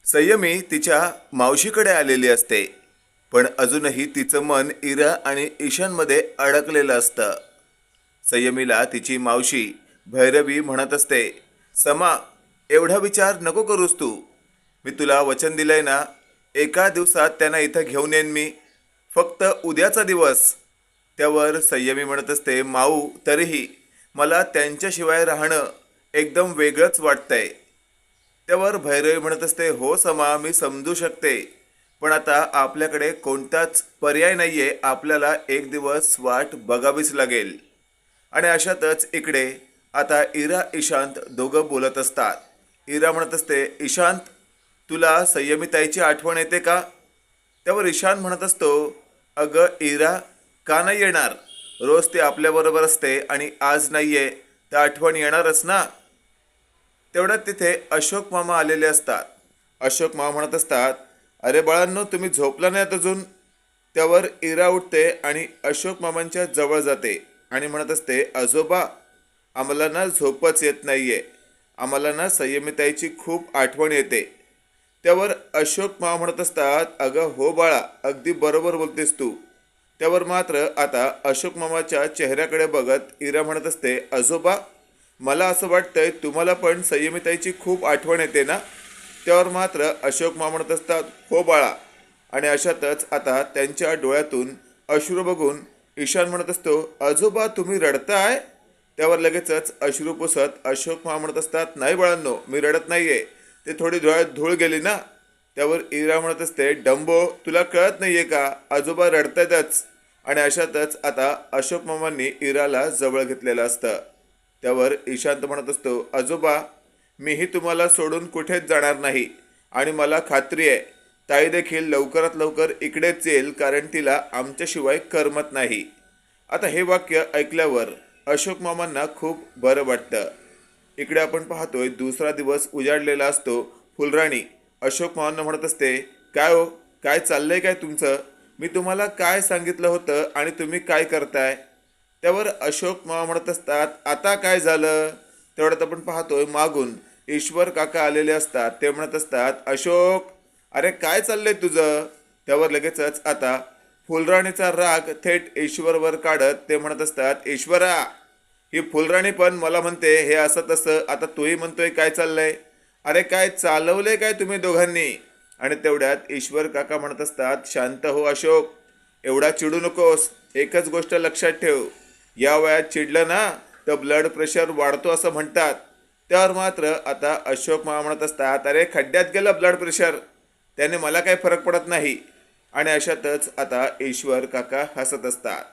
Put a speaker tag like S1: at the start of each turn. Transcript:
S1: संयमी तिच्या मावशीकडे आलेली असते, पण अजूनही तिचं मन इरा आणि ईशानमध्ये अडकलेलं असतं. संयमीला तिची मावशी भैरवी म्हणत असते, समा, एवढा विचार नको करूस तू. मी तुला वचन दिलंय ना, एका दिवसात त्यांना इथं घेऊन येईन मी. फक्त उद्याचा दिवस. त्यावर संयमी म्हणत असते, माऊ, तरीही मला त्यांच्याशिवाय राहणं एकदम वेगळंच वाटतंय. त्यावर भैरवी म्हणत असते, हो समा, मी समजू शकते, पण आता आपल्याकडे कोणताच पर्याय नाहीये. आपल्याला एक दिवस वाट बघावीच लागेल. आणि अशातच इकडे आता इरा ईशांत दोघं बोलत असतात. इरा म्हणत असते, ईशांत, तुला संयमिताईची आठवण येते का? त्यावर ईशान म्हणत असतो, अगं इरा, का नाही येणार? रोज ती आपल्याबरोबर असते आणि आज नाहीये तर आठवण येणारच ना. तेवढ्यात तिथे अशोक मामा आलेले असतात. अशोक मामा म्हणत असतात, अरे बाळांनो, तुम्ही झोपला नाहीत अजून? त्यावर इरा उठते आणि अशोक मामांच्या जवळ जाते आणि म्हणत असते, आजोबा, आम्हाला ना झोपच येत नाहीये. आम्हाला ना संयमिताईची खूप आठवण येते. त्यावर अशोक मामा म्हणत असतात, अगं हो बाळा, अगदी बरोबर बोलतेस तू. त्यावर मात्र आता अशोक मामाच्या चेहऱ्याकडे बघत इरा म्हणत असते, आजोबा, मला असं वाटतंय तुम्हाला पण संयमिताईची खूप आठवण येते ना. त्यावर मात्र अशोक मामा म्हणत असतात, हो बाळा. आणि अशातच आता त्यांच्या डोळ्यातून अश्रू बघून ईशान म्हणत असतो, आजोबा, तुम्ही रडताय? त्यावर लगेचच अश्रू पुसत अशोक मामा म्हणत असतात, नाही बाळांनो, मी रडत नाहीये, ते थोडी डोळ्यात धूळ गेली ना. त्यावर इरा म्हणत असते, डंबो, तुला कळत नाहीये का? आजोबा रडतायतच. आणि अशातच आता अशोक मामांनी इराला जवळ घेतलेलं असतं. त्यावर ईशांत म्हणत असतो, आजोबा, मीही तुम्हाला सोडून कुठेच जाणार नाही. आणि मला खात्री आहे, ताई देखील लवकरात लवकर इकडेच येईल, कारण तिला आमच्याशिवाय करमत नाही. आता हे वाक्य ऐकल्यावर अशोक मामांना खूप बरं वाटतं. इकडे आपण पाहतोय दुसरा दिवस उजाडलेला असतो. फुलराणी अशोक मामांना म्हणत असते, काय हो, काय चाललंय काय तुमचं? मी तुम्हाला काय सांगितलं होतं आणि तुम्ही काय करताय? त्यावर अशोक मामा म्हणत असतात, आता काय झालं? तेवढ्यात आपण पाहतोय मागून ईश्वर काका आलेले असतात. ते म्हणत असतात, अशोक, अरे काय चाललंय तुझं? त्यावर लगेचच आता फुलराणीचा राग थेट ईश्वरवर काढत ते म्हणत असतात, ईश्वरा, ही फुलराणी पण मला म्हणते हे असं तसं, आता तूही म्हणतोय काय चाललंय? अरे काय चालवलंय काय तुम्ही दोघांनी? आणि तेवढ्यात ईश्वर काका म्हणत असतात, शांत हो अशोक, एवढा चिडू नकोस. एकच गोष्ट लक्षात ठेव, या वयात चिडलं ना तर ब्लड प्रेशर वाढतो असं म्हणतात. त्यावर मात्र आता अशोक मामा म्हणत असतात, अरे खड्ड्यात गेलं ब्लड प्रेशर, त्याने मला काही फरक पडत नाही. आणि अशातच आता ईश्वर काका हसत असतात.